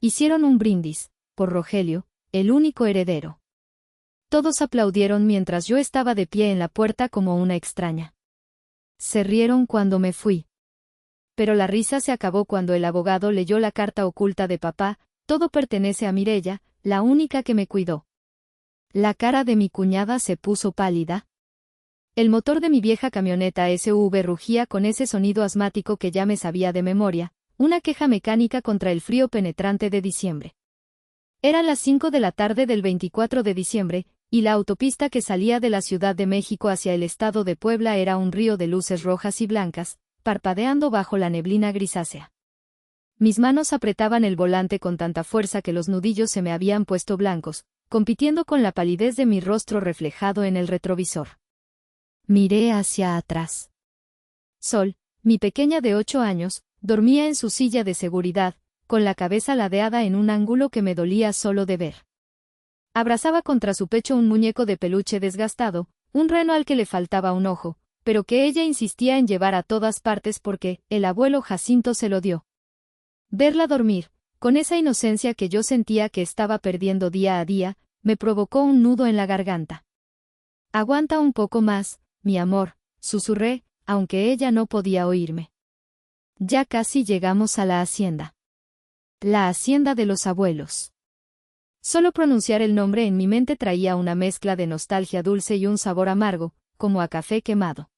Hicieron un brindis, por Rogelio, el único heredero. Todos aplaudieron mientras yo estaba de pie en la puerta como una extraña. Se rieron cuando me fui. Pero la risa se acabó cuando el abogado leyó la carta oculta de papá: todo pertenece a Mireya, la única que me cuidó. La cara de mi cuñada se puso pálida. El motor de mi vieja camioneta SUV rugía con ese sonido asmático que ya me sabía de memoria, una queja mecánica contra el frío penetrante de diciembre. Eran las 5 de la tarde del 24 de diciembre, y la autopista que salía de la Ciudad de México hacia el estado de Puebla era un río de luces rojas y blancas, parpadeando bajo la neblina grisácea. Mis manos apretaban el volante con tanta fuerza que los nudillos se me habían puesto blancos, compitiendo con la palidez de mi rostro reflejado en el retrovisor. Miré hacia atrás. Sol, mi pequeña de 8 años, dormía en su silla de seguridad, con la cabeza ladeada en un ángulo que me dolía solo de ver. Abrazaba contra su pecho un muñeco de peluche desgastado, un reno al que le faltaba un ojo, pero que ella insistía en llevar a todas partes porque el abuelo Jacinto se lo dio. Verla dormir, con esa inocencia que yo sentía que estaba perdiendo día a día, me provocó un nudo en la garganta. «Aguanta un poco más, mi amor», susurré, aunque ella no podía oírme. Ya casi llegamos a la hacienda. La hacienda de los abuelos. Solo pronunciar el nombre en mi mente traía una mezcla de nostalgia dulce y un sabor amargo, como a café quemado.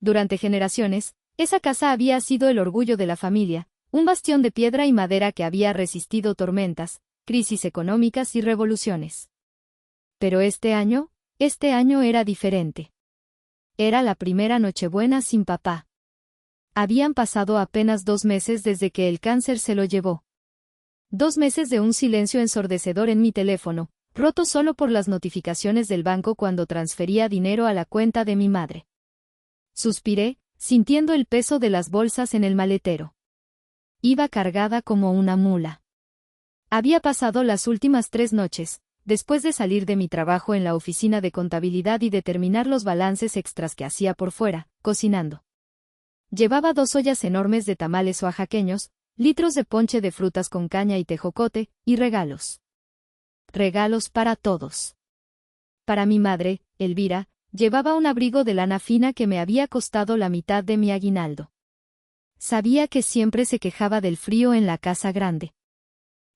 Durante generaciones, esa casa había sido el orgullo de la familia, un bastión de piedra y madera que había resistido tormentas, crisis económicas y revoluciones. Pero este año era diferente. Era la primera Nochebuena sin papá. Habían pasado apenas 2 meses desde que el cáncer se lo llevó. 2 meses de un silencio ensordecedor en mi teléfono, roto solo por las notificaciones del banco cuando transfería dinero a la cuenta de mi madre. Suspiré, sintiendo el peso de las bolsas en el maletero. Iba cargada como una mula. Había pasado las últimas 3 noches, después de salir de mi trabajo en la oficina de contabilidad y de terminar los balances extras que hacía por fuera, cocinando. Llevaba 2 ollas enormes de tamales oaxaqueños, litros de ponche de frutas con caña y tejocote, y regalos. Regalos para todos. Para mi madre, Elvira, llevaba un abrigo de lana fina que me había costado la mitad de mi aguinaldo. Sabía que siempre se quejaba del frío en la casa grande.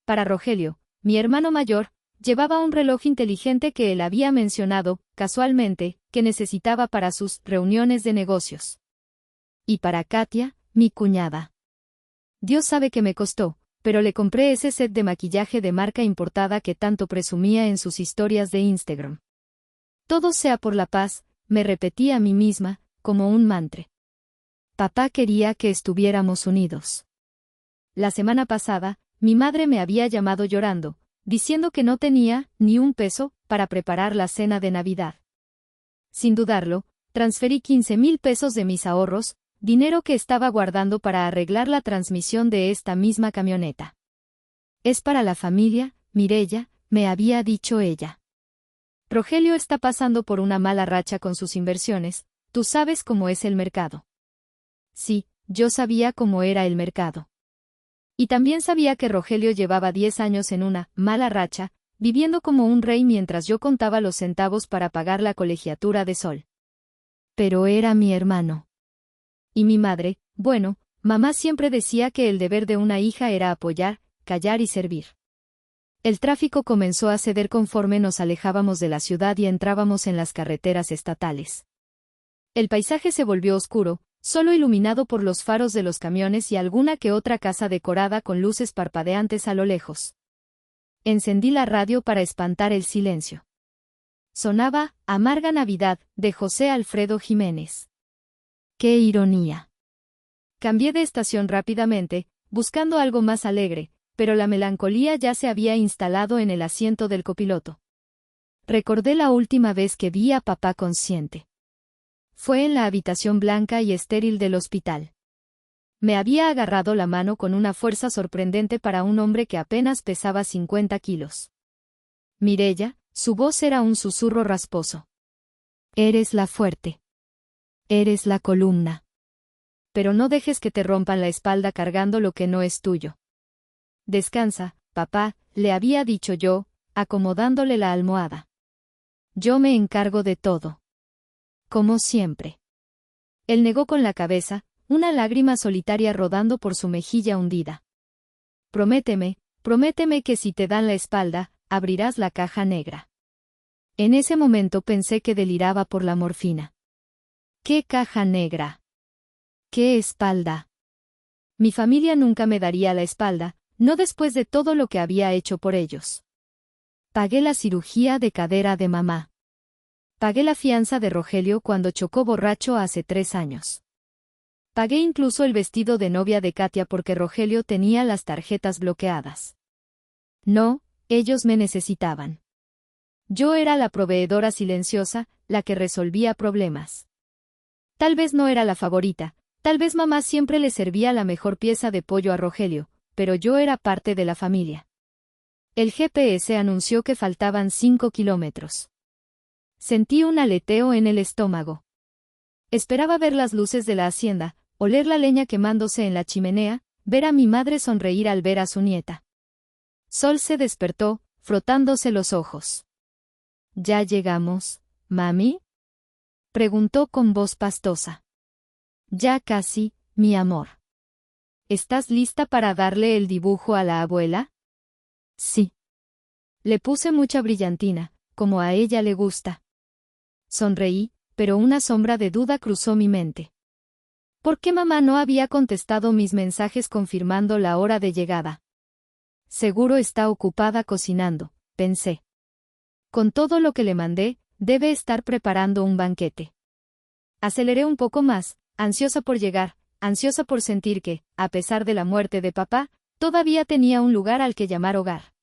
Para Rogelio, mi hermano mayor, llevaba un reloj inteligente que él había mencionado, casualmente, que necesitaba para sus reuniones de negocios. Y para Katia, mi cuñada. Dios sabe que me costó, pero le compré ese set de maquillaje de marca importada que tanto presumía en sus historias de Instagram. Todo sea por la paz, me repetí a mí misma, como un mantra. Papá quería que estuviéramos unidos. La semana pasada, mi madre me había llamado llorando, diciendo que no tenía ni un peso para preparar la cena de Navidad. Sin dudarlo, transferí 15,000 pesos de mis ahorros, dinero que estaba guardando para arreglar la transmisión de esta misma camioneta. Es para la familia, Mireya, me había dicho ella. Rogelio está pasando por una mala racha con sus inversiones, tú sabes cómo es el mercado. Sí, yo sabía cómo era el mercado. Y también sabía que Rogelio llevaba 10 años en una mala racha, viviendo como un rey mientras yo contaba los centavos para pagar la colegiatura de Sol. Pero era mi hermano. Y mi madre, bueno, mamá siempre decía que el deber de una hija era apoyar, callar y servir. El tráfico comenzó a ceder conforme nos alejábamos de la ciudad y entrábamos en las carreteras estatales. El paisaje se volvió oscuro, solo iluminado por los faros de los camiones y alguna que otra casa decorada con luces parpadeantes a lo lejos. Encendí la radio para espantar el silencio. Sonaba Amarga Navidad, de José Alfredo Jiménez. ¡Qué ironía! Cambié de estación rápidamente, buscando algo más alegre, pero la melancolía ya se había instalado en el asiento del copiloto. Recordé la última vez que vi a papá consciente. Fue en la habitación blanca y estéril del hospital. Me había agarrado la mano con una fuerza sorprendente para un hombre que apenas pesaba 50 kilos. Mireya, su voz era un susurro rasposo. Eres la fuerte. Eres la columna. Pero no dejes que te rompan la espalda cargando lo que no es tuyo. Descansa, papá, le había dicho yo, acomodándole la almohada. Yo me encargo de todo. Como siempre. Él negó con la cabeza, una lágrima solitaria rodando por su mejilla hundida. Prométeme que si te dan la espalda, abrirás la caja negra. En ese momento pensé que deliraba por la morfina. ¿Qué caja negra? ¿Qué espalda? Mi familia nunca me daría la espalda, no después de todo lo que había hecho por ellos. Pagué la cirugía de cadera de mamá. Pagué la fianza de Rogelio cuando chocó borracho hace 3 años. Pagué incluso el vestido de novia de Katia porque Rogelio tenía las tarjetas bloqueadas. No, ellos me necesitaban. Yo era la proveedora silenciosa, la que resolvía problemas. Tal vez no era la favorita, tal vez mamá siempre le servía la mejor pieza de pollo a Rogelio, pero yo era parte de la familia. El GPS anunció que faltaban 5 kilómetros. Sentí un aleteo en el estómago. Esperaba ver las luces de la hacienda, oler la leña quemándose en la chimenea, ver a mi madre sonreír al ver a su nieta. Sol se despertó, frotándose los ojos. ¿Ya llegamos, mami? Preguntó con voz pastosa. Ya casi, mi amor. ¿Estás lista para darle el dibujo a la abuela? Sí. Le puse mucha brillantina, como a ella le gusta. Sonreí, pero una sombra de duda cruzó mi mente. ¿Por qué mamá no había contestado mis mensajes confirmando la hora de llegada? Seguro está ocupada cocinando, pensé. Con todo lo que le mandé, debe estar preparando un banquete. Aceleré un poco más, ansiosa por llegar, ansiosa por sentir que, a pesar de la muerte de papá, todavía tenía un lugar al que llamar hogar.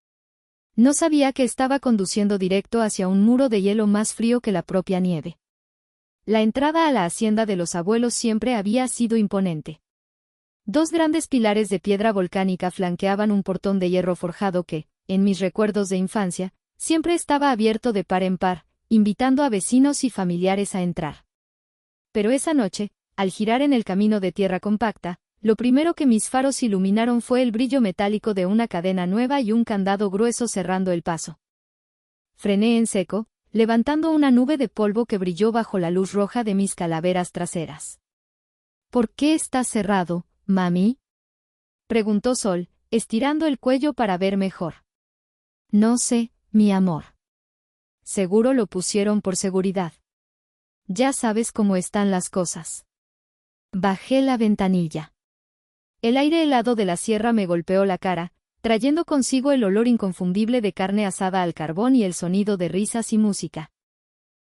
No sabía que estaba conduciendo directo hacia un muro de hielo más frío que la propia nieve. La entrada a la hacienda de los abuelos siempre había sido imponente. 2 grandes pilares de piedra volcánica flanqueaban un portón de hierro forjado que, en mis recuerdos de infancia, siempre estaba abierto de par en par, invitando a vecinos y familiares a entrar. Pero esa noche, al girar en el camino de tierra compacta, lo primero que mis faros iluminaron fue el brillo metálico de una cadena nueva y un candado grueso cerrando el paso. Frené en seco, levantando una nube de polvo que brilló bajo la luz roja de mis calaveras traseras. ¿Por qué está cerrado, mami? Preguntó Sol, estirando el cuello para ver mejor. No sé, mi amor. Seguro lo pusieron por seguridad. Ya sabes cómo están las cosas. Bajé la ventanilla. El aire helado de la sierra me golpeó la cara, trayendo consigo el olor inconfundible de carne asada al carbón y el sonido de risas y música.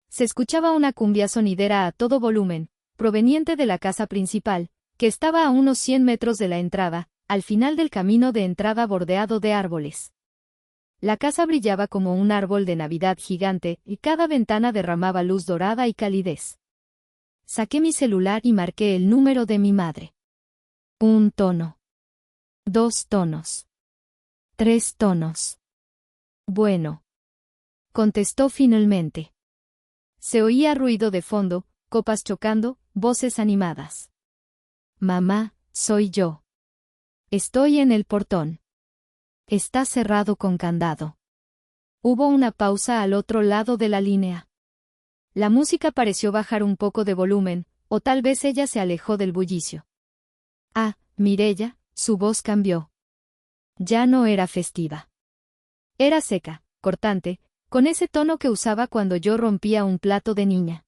Se escuchaba una cumbia sonidera a todo volumen, proveniente de la casa principal, que estaba a unos 100 metros de la entrada, al final del camino de entrada bordeado de árboles. La casa brillaba como un árbol de Navidad gigante, y cada ventana derramaba luz dorada y calidez. Saqué mi celular y marqué el número de mi madre. 1 tono. 2 tonos. 3 tonos. Bueno. Contestó finalmente. Se oía ruido de fondo, copas chocando, voces animadas. Mamá, soy yo. Estoy en el portón. Está cerrado con candado. Hubo una pausa al otro lado de la línea. La música pareció bajar un poco de volumen, o tal vez ella se alejó del bullicio. Ah, Mireya, su voz cambió. Ya no era festiva. Era seca, cortante, con ese tono que usaba cuando yo rompía un plato de niña.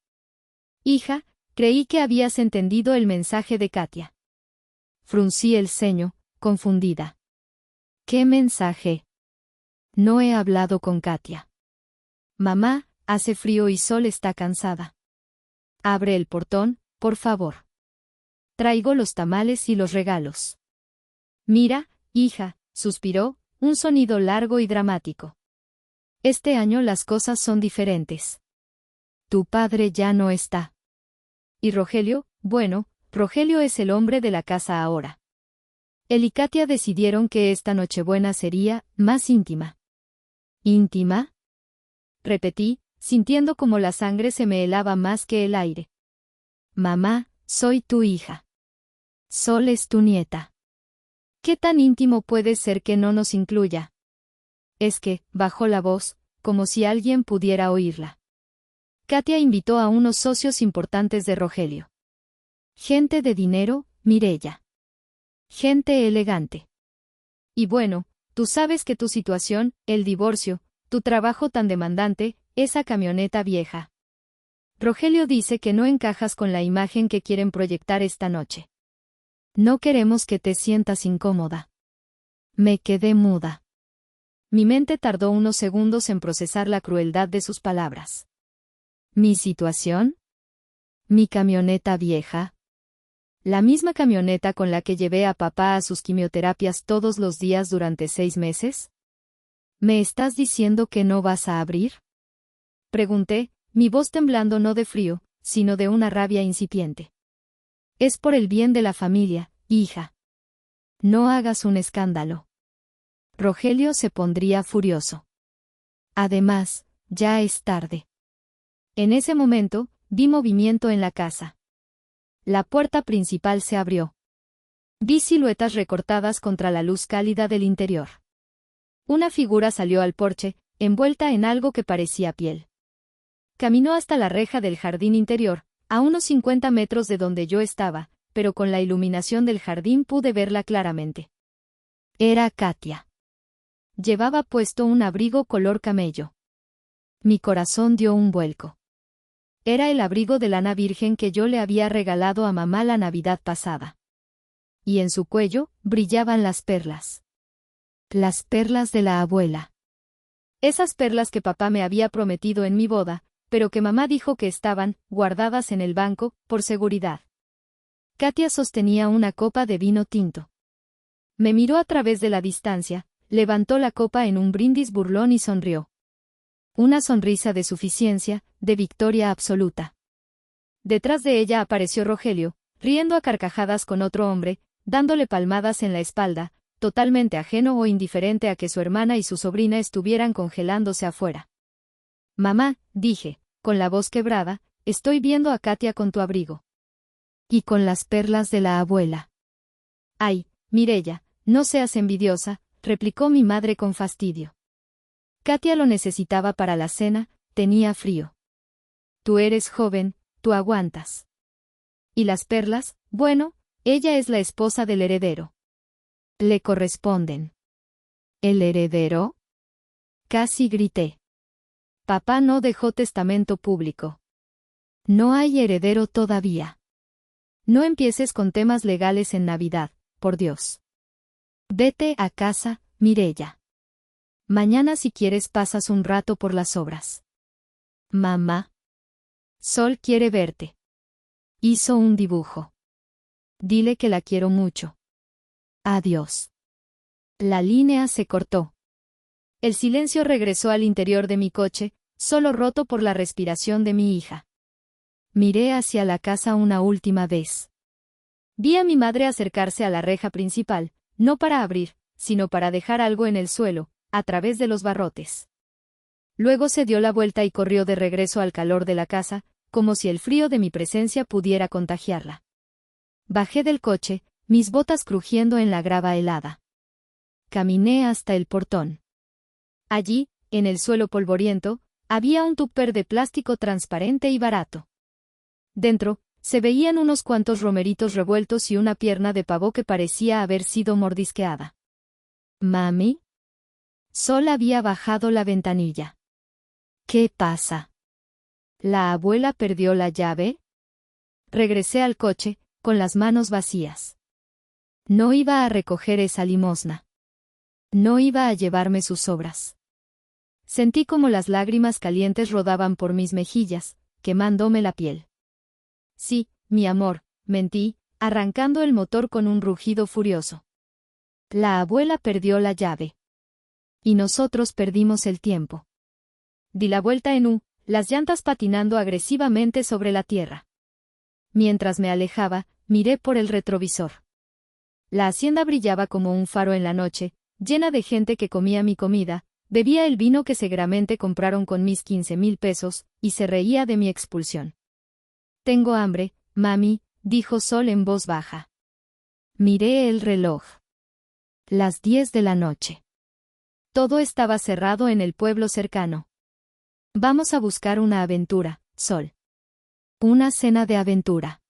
Hija, creí que habías entendido el mensaje de Katia. Fruncí el ceño, confundida. ¿Qué mensaje? No he hablado con Katia. Mamá, hace frío y Sol está cansada. Abre el portón, por favor. Traigo los tamales y los regalos. Mira, hija, suspiró, un sonido largo y dramático. Este año las cosas son diferentes. Tu padre ya no está. ¿Y Rogelio? Bueno, Rogelio es el hombre de la casa ahora. Él y Katia decidieron que esta Nochebuena sería más íntima. ¿Íntima? Repetí, sintiendo como la sangre se me helaba más que el aire. Mamá, soy tu hija. Sol es tu nieta. ¿Qué tan íntimo puede ser que no nos incluya? Es que, bajó la voz, como si alguien pudiera oírla. Katia invitó a unos socios importantes de Rogelio. Gente de dinero, Mireya. Gente elegante. Y bueno, tú sabes que tu situación, el divorcio, tu trabajo tan demandante, esa camioneta vieja. Rogelio dice que no encajas con la imagen que quieren proyectar esta noche. No queremos que te sientas incómoda. Me quedé muda. Mi mente tardó unos segundos en procesar la crueldad de sus palabras. ¿Mi situación? ¿Mi camioneta vieja? ¿La misma camioneta con la que llevé a papá a sus quimioterapias todos los días durante 6 meses? ¿Me estás diciendo que no vas a abrir? Pregunté, mi voz temblando no de frío, sino de una rabia incipiente. Es por el bien de la familia, hija. No hagas un escándalo. Rogelio se pondría furioso. Además, ya es tarde. En ese momento, vi movimiento en la casa. La puerta principal se abrió. Vi siluetas recortadas contra la luz cálida del interior. Una figura salió al porche, envuelta en algo que parecía piel. Caminó hasta la reja del jardín interior, a unos 50 metros de donde yo estaba, pero con la iluminación del jardín pude verla claramente. Era Katia. Llevaba puesto un abrigo color camello. Mi corazón dio un vuelco. Era el abrigo de lana virgen que yo le había regalado a mamá la Navidad pasada. Y en su cuello, brillaban las perlas. Las perlas de la abuela. Esas perlas que papá me había prometido en mi boda, pero que mamá dijo que estaban, guardadas en el banco, por seguridad. Katia sostenía una copa de vino tinto. Me miró a través de la distancia, levantó la copa en un brindis burlón y sonrió. Una sonrisa de suficiencia, de victoria absoluta. Detrás de ella apareció Rogelio, riendo a carcajadas con otro hombre, dándole palmadas en la espalda, totalmente ajeno o indiferente a que su hermana y su sobrina estuvieran congelándose afuera. Mamá, dije, con la voz quebrada, estoy viendo a Katia con tu abrigo. Y con las perlas de la abuela. Ay, Mireya, no seas envidiosa, replicó mi madre con fastidio. Katia lo necesitaba para la cena, tenía frío. Tú eres joven, tú aguantas. ¿Y las perlas? Bueno, ella es la esposa del heredero. Le corresponden. ¿El heredero? Casi grité. Papá no dejó testamento público. No hay heredero todavía. No empieces con temas legales en Navidad, por Dios. Vete a casa, Mireya. Mañana si quieres pasas un rato por las obras. Mamá. Sol quiere verte. Hizo un dibujo. Dile que la quiero mucho. Adiós. La línea se cortó. El silencio regresó al interior de mi coche, solo roto por la respiración de mi hija. Miré hacia la casa una última vez. Vi a mi madre acercarse a la reja principal, no para abrir, sino para dejar algo en el suelo, a través de los barrotes. Luego se dio la vuelta y corrió de regreso al calor de la casa, como si el frío de mi presencia pudiera contagiarla. Bajé del coche, mis botas crujiendo en la grava helada. Caminé hasta el portón. Allí, en el suelo polvoriento, había un tupper de plástico transparente y barato. Dentro, se veían unos cuantos romeritos revueltos y una pierna de pavo que parecía haber sido mordisqueada. ¿Mami? Sol había bajado la ventanilla. ¿Qué pasa? ¿La abuela perdió la llave? Regresé al coche, con las manos vacías. No iba a recoger esa limosna. No iba a llevarme sus sobras. Sentí como las lágrimas calientes rodaban por mis mejillas, quemándome la piel. Sí, mi amor, mentí, arrancando el motor con un rugido furioso. La abuela perdió la llave. Y nosotros perdimos el tiempo. Di la vuelta en U, las llantas patinando agresivamente sobre la tierra. Mientras me alejaba, miré por el retrovisor. La hacienda brillaba como un faro en la noche, llena de gente que comía mi comida, bebía el vino que seguramente compraron con mis 15,000 pesos, y se reía de mi expulsión. Tengo hambre, mami, dijo Sol en voz baja. Miré el reloj. Las 10 de la noche. Todo estaba cerrado en el pueblo cercano. Vamos a buscar una aventura, Sol. Una cena de aventura.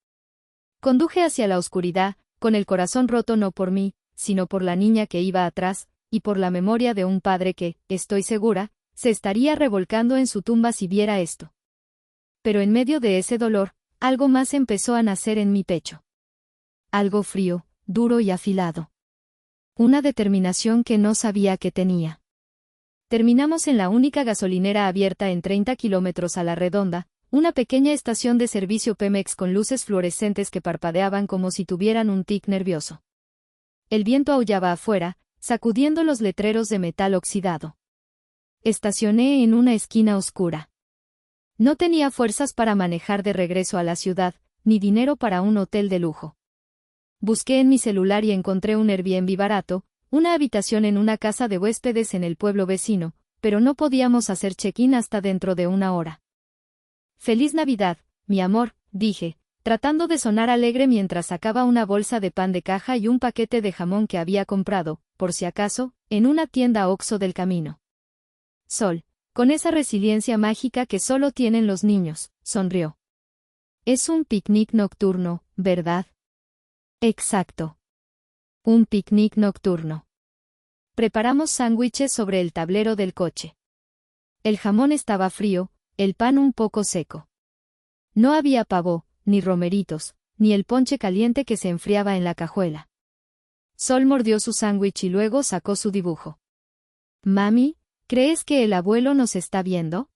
Conduje hacia la oscuridad, con el corazón roto no por mí, sino por la niña que iba atrás, y por la memoria de un padre que, estoy segura, se estaría revolcando en su tumba si viera esto. Pero en medio de ese dolor, algo más empezó a nacer en mi pecho. Algo frío, duro y afilado. Una determinación que no sabía que tenía. Terminamos en la única gasolinera abierta en 30 kilómetros a la redonda, una pequeña estación de servicio Pemex con luces fluorescentes que parpadeaban como si tuvieran un tic nervioso. El viento aullaba afuera, sacudiendo los letreros de metal oxidado. Estacioné en una esquina oscura. No tenía fuerzas para manejar de regreso a la ciudad, ni dinero para un hotel de lujo. Busqué en mi celular y encontré un Airbnb barato, una habitación en una casa de huéspedes en el pueblo vecino, pero no podíamos hacer check-in hasta dentro de una hora. «Feliz Navidad, mi amor», dije, tratando de sonar alegre mientras sacaba una bolsa de pan de caja y un paquete de jamón que había comprado, por si acaso, en una tienda Oxxo del camino. Sol, con esa resiliencia mágica que solo tienen los niños, sonrió. «Es un picnic nocturno, ¿verdad?» «Exacto. Un picnic nocturno». Preparamos sándwiches sobre el tablero del coche. El jamón estaba frío, el pan un poco seco. No había pavó, ni romeritos, ni el ponche caliente que se enfriaba en la cajuela. Sol mordió su sándwich y luego sacó su dibujo. «Mami, ¿crees que el abuelo nos está viendo?»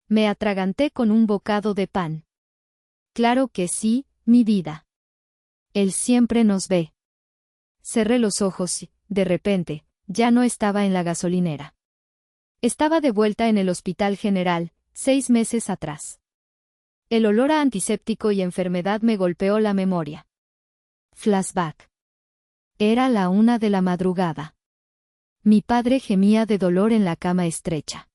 Me atraganté con un bocado de pan. «Claro que sí, mi vida. Él siempre nos ve». Cerré los ojos y, de repente, ya no estaba en la gasolinera. Estaba de vuelta en el Hospital General, 6 meses atrás. El olor a antiséptico y enfermedad me golpeó la memoria. Flashback. Era la 1 de la madrugada. Mi padre gemía de dolor en la cama estrecha.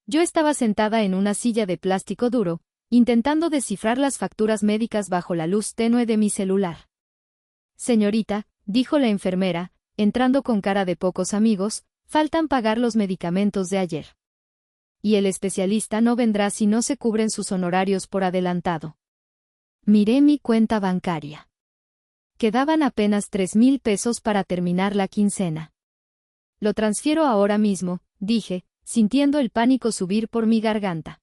Yo estaba sentada en una silla de plástico duro, intentando descifrar las facturas médicas bajo la luz tenue de mi celular. «Señorita», dijo la enfermera, entrando con cara de pocos amigos, «faltan pagar los medicamentos de ayer. Y el especialista no vendrá si no se cubren sus honorarios por adelantado». Miré mi cuenta bancaria. Quedaban apenas 3,000 pesos para terminar la quincena. «Lo transfiero ahora mismo», dije, sintiendo el pánico subir por mi garganta.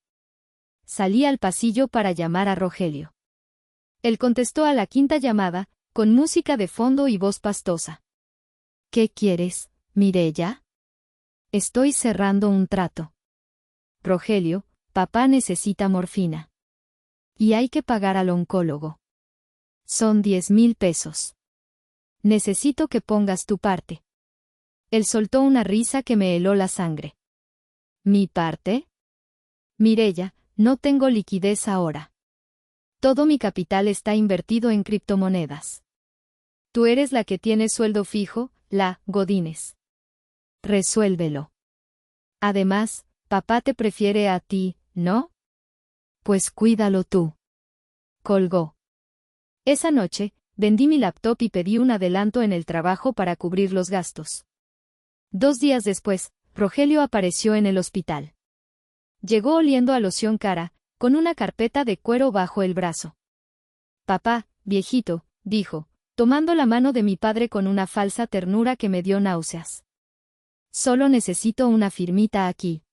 Salí al pasillo para llamar a Rogelio. Él contestó a la 5ª llamada, con música de fondo y voz pastosa. «¿Qué quieres, Mireya?» «Estoy cerrando un trato». «Rogelio, papá necesita morfina. Y hay que pagar al oncólogo. Son 10,000 pesos. Necesito que pongas tu parte». Él soltó una risa que me heló la sangre. «¿Mi parte?» «Mireya, no tengo liquidez ahora. Todo mi capital está invertido en criptomonedas. Tú eres la que tiene sueldo fijo, la Godínez. Resuélvelo. Además, papá te prefiere a ti, ¿no? Pues cuídalo tú». Colgó. Esa noche, vendí mi laptop y pedí un adelanto en el trabajo para cubrir los gastos. 2 días después, Rogelio apareció en el hospital. Llegó oliendo a loción cara, con una carpeta de cuero bajo el brazo. «Papá, viejito», dijo, tomando la mano de mi padre con una falsa ternura que me dio náuseas. «Solo necesito una firmita aquí.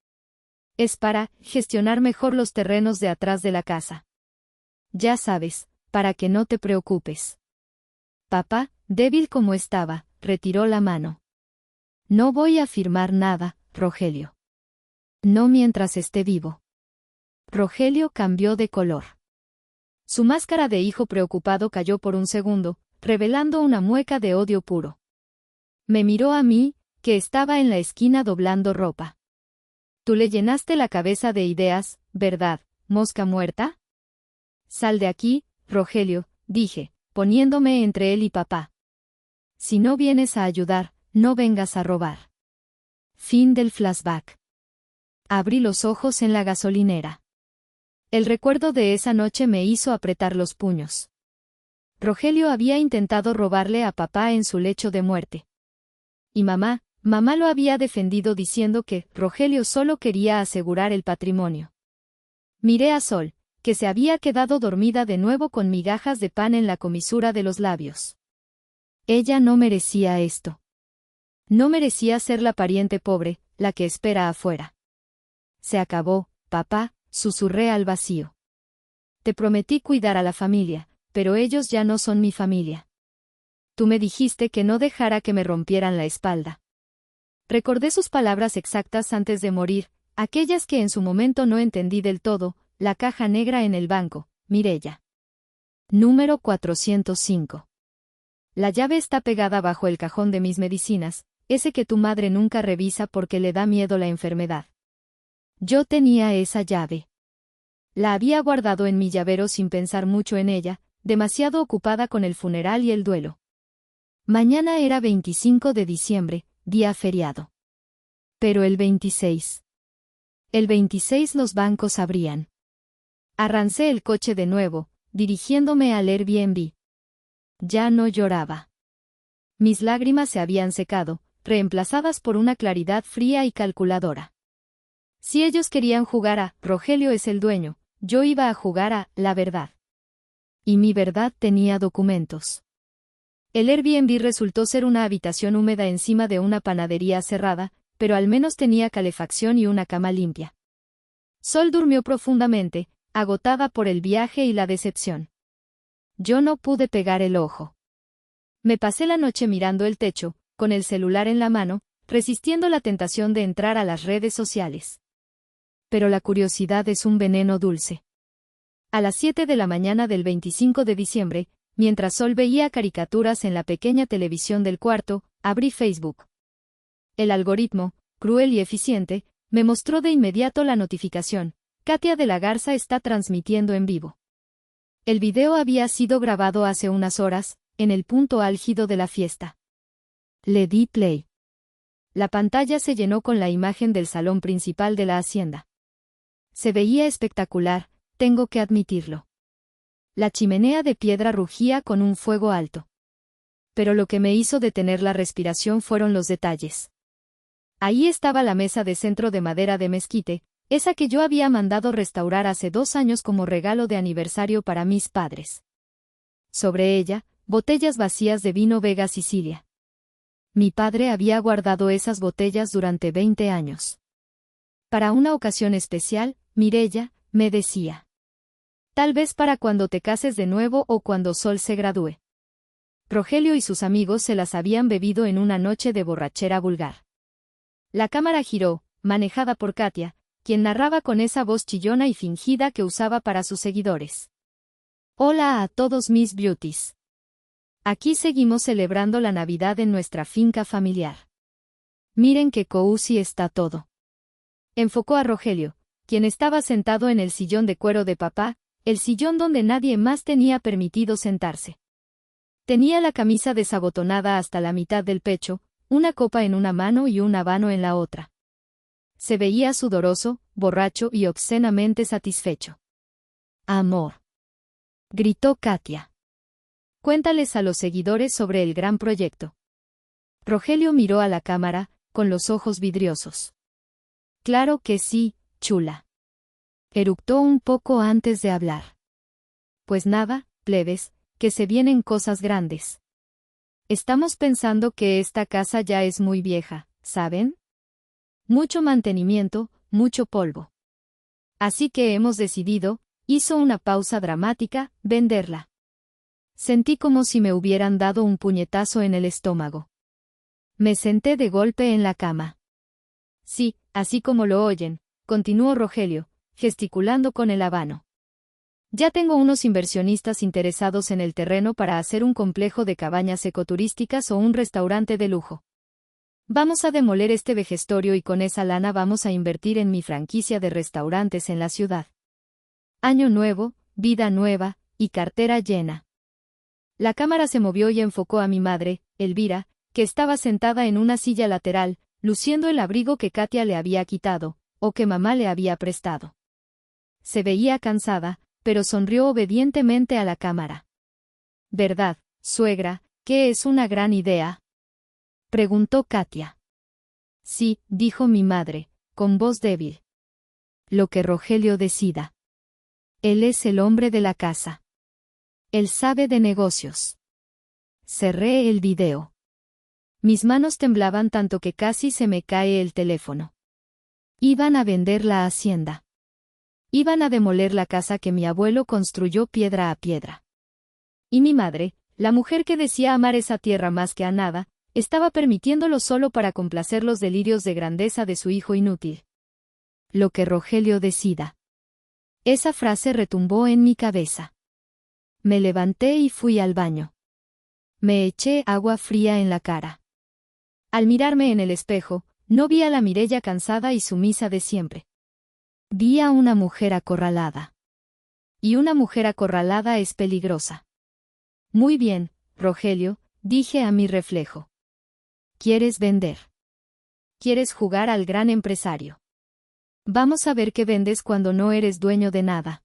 Es para gestionar mejor los terrenos de atrás de la casa. Ya sabes, para que no te preocupes». Papá, débil como estaba, retiró la mano. «No voy a firmar nada, Rogelio. No mientras esté vivo». Rogelio cambió de color. Su máscara de hijo preocupado cayó por un segundo, revelando una mueca de odio puro. Me miró a mí, que estaba en la esquina doblando ropa. «Tú le llenaste la cabeza de ideas, ¿verdad, mosca muerta?» «Sal de aquí, Rogelio», dije, poniéndome entre él y papá. «Si no vienes a ayudar, no vengas a robar». Fin del flashback. Abrí los ojos en la gasolinera. El recuerdo de esa noche me hizo apretar los puños. Rogelio había intentado robarle a papá en su lecho de muerte. Y mamá Mamá lo había defendido diciendo que Rogelio solo quería asegurar el patrimonio. Miré a Sol, que se había quedado dormida de nuevo con migajas de pan en la comisura de los labios. Ella no merecía esto. No merecía ser la pariente pobre, la que espera afuera. Se acabó, papá, susurré al vacío. Te prometí cuidar a la familia, pero ellos ya no son mi familia. Tú me dijiste que no dejara que me rompieran la espalda. Recordé sus palabras exactas antes de morir, aquellas que en su momento no entendí del todo, la caja negra en el banco, Mireya. Número 405. La llave está pegada bajo el cajón de mis medicinas, ese que tu madre nunca revisa porque le da miedo la enfermedad. Yo tenía esa llave. La había guardado en mi llavero sin pensar mucho en ella, demasiado ocupada con el funeral y el duelo. Mañana era 25 de diciembre, día feriado. Pero el 26. El 26 los bancos abrían. Arrancé el coche de nuevo, dirigiéndome al Airbnb. Ya no lloraba. Mis lágrimas se habían secado, reemplazadas por una claridad fría y calculadora. Si ellos querían jugar a Rogelio es el dueño, yo iba a jugar a la verdad. Y mi verdad tenía documentos. El Airbnb resultó ser una habitación húmeda encima de una panadería cerrada, pero al menos tenía calefacción y una cama limpia. Sol durmió profundamente, agotada por el viaje y la decepción. Yo no pude pegar el ojo. Me pasé la noche mirando el techo, con el celular en la mano, resistiendo la tentación de entrar a las redes sociales. Pero la curiosidad es un veneno dulce. A las 7 de la mañana del 25 de diciembre, mientras Sol veía caricaturas en la pequeña televisión del cuarto, abrí Facebook. El algoritmo, cruel y eficiente, me mostró de inmediato la notificación: Katia de la Garza está transmitiendo en vivo. El video había sido grabado hace unas horas, en el punto álgido de la fiesta. Le di play. La pantalla se llenó con la imagen del salón principal de la hacienda. Se veía espectacular, tengo que admitirlo. La chimenea de piedra rugía con un fuego alto. Pero lo que me hizo detener la respiración fueron los detalles. Ahí estaba la mesa de centro de madera de mezquite, esa que yo había mandado restaurar hace 2 años como regalo de aniversario para mis padres. Sobre ella, botellas vacías de vino Vega Sicilia. Mi padre había guardado esas botellas durante 20 años. Para una ocasión especial, Mireya, me decía. Tal vez para cuando te cases de nuevo o cuando Sol se gradúe. Rogelio y sus amigos se las habían bebido en una noche de borrachera vulgar. La cámara giró, manejada por Katia, quien narraba con esa voz chillona y fingida que usaba para sus seguidores. Hola a todos mis beauties. Aquí seguimos celebrando la Navidad en nuestra finca familiar. Miren qué cozy está todo. Enfocó a Rogelio, quien estaba sentado en el sillón de cuero de papá, el sillón donde nadie más tenía permitido sentarse. Tenía la camisa desabotonada hasta la mitad del pecho, una copa en una mano y un habano en la otra. Se veía sudoroso, borracho y obscenamente satisfecho. Amor. Gritó Katia. Cuéntales a los seguidores sobre el gran proyecto. Rogelio miró a la cámara, con los ojos vidriosos. Claro que sí, chula. Eructó un poco antes de hablar. Pues nada, plebes, que se vienen cosas grandes. Estamos pensando que esta casa ya es muy vieja, ¿saben? Mucho mantenimiento, mucho polvo. Así que hemos decidido, hizo una pausa dramática, venderla. Sentí como si me hubieran dado un puñetazo en el estómago. Me senté de golpe en la cama. Sí, así como lo oyen, continuó Rogelio, gesticulando con el habano. Ya tengo unos inversionistas interesados en el terreno para hacer un complejo de cabañas ecoturísticas o un restaurante de lujo. Vamos a demoler este vejestorio y con esa lana vamos a invertir en mi franquicia de restaurantes en la ciudad. Año nuevo, vida nueva, y cartera llena. La cámara se movió y enfocó a mi madre, Elvira, que estaba sentada en una silla lateral, luciendo el abrigo que Katia le había quitado, o que mamá le había prestado. Se veía cansada, pero sonrió obedientemente a la cámara. ¿Verdad, suegra, que es una gran idea?, preguntó Katia. Sí, dijo mi madre, con voz débil. Lo que Rogelio decida. Él es el hombre de la casa. Él sabe de negocios. Cerré el video. Mis manos temblaban tanto que casi se me cae el teléfono. Iban a vender la hacienda. Iban a demoler la casa que mi abuelo construyó piedra a piedra. Y mi madre, la mujer que decía amar esa tierra más que a nada, estaba permitiéndolo solo para complacer los delirios de grandeza de su hijo inútil. Lo que Rogelio decida. Esa frase retumbó en mi cabeza. Me levanté y fui al baño. Me eché agua fría en la cara. Al mirarme en el espejo, no vi a la Mireya cansada y sumisa de siempre. Vi a una mujer acorralada. Y una mujer acorralada es peligrosa. Muy bien, Rogelio, dije a mi reflejo. ¿Quieres vender? ¿Quieres jugar al gran empresario? Vamos a ver qué vendes cuando no eres dueño de nada.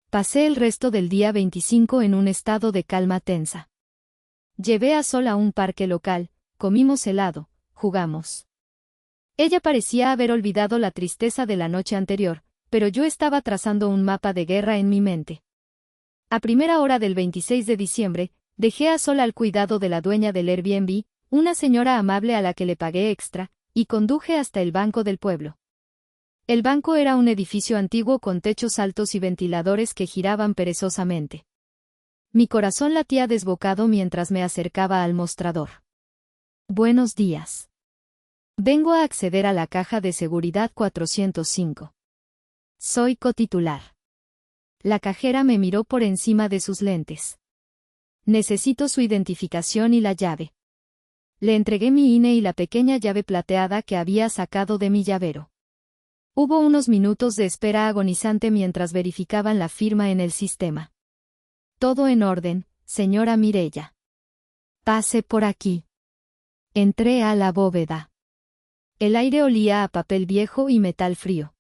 Pasé el resto del día 25 en un estado de calma tensa. Llevé a Sol a un parque local, comimos helado, jugamos. Ella parecía haber olvidado la tristeza de la noche anterior, pero yo estaba trazando un mapa de guerra en mi mente. A primera hora del 26 de diciembre, dejé a Sol al cuidado de la dueña del Airbnb, una señora amable a la que le pagué extra, y conduje hasta el banco del pueblo. El banco era un edificio antiguo con techos altos y ventiladores que giraban perezosamente. Mi corazón latía desbocado mientras me acercaba al mostrador. Buenos días. Vengo a acceder a la caja de seguridad 405. Soy cotitular. La cajera me miró por encima de sus lentes. Necesito su identificación y la llave. Le entregué mi INE y la pequeña llave plateada que había sacado de mi llavero. Hubo unos minutos de espera agonizante mientras verificaban la firma en el sistema. Todo en orden, señora Mireya. Pase por aquí. Entré a la bóveda. El aire olía a papel viejo y metal frío.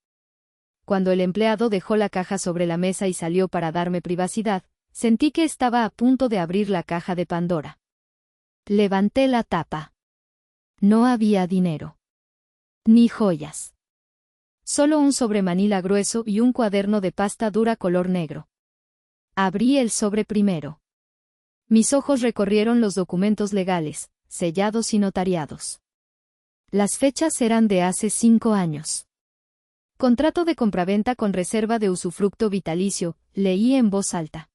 Cuando el empleado dejó la caja sobre la mesa y salió para darme privacidad, sentí que estaba a punto de abrir la caja de Pandora. Levanté la tapa. No había dinero. Ni joyas. Solo un sobre manila grueso y un cuaderno de pasta dura color negro. Abrí el sobre primero. Mis ojos recorrieron los documentos legales, sellados y notariados. Las fechas eran de hace 5 años. Contrato de compraventa con reserva de usufructo vitalicio, leí en voz alta.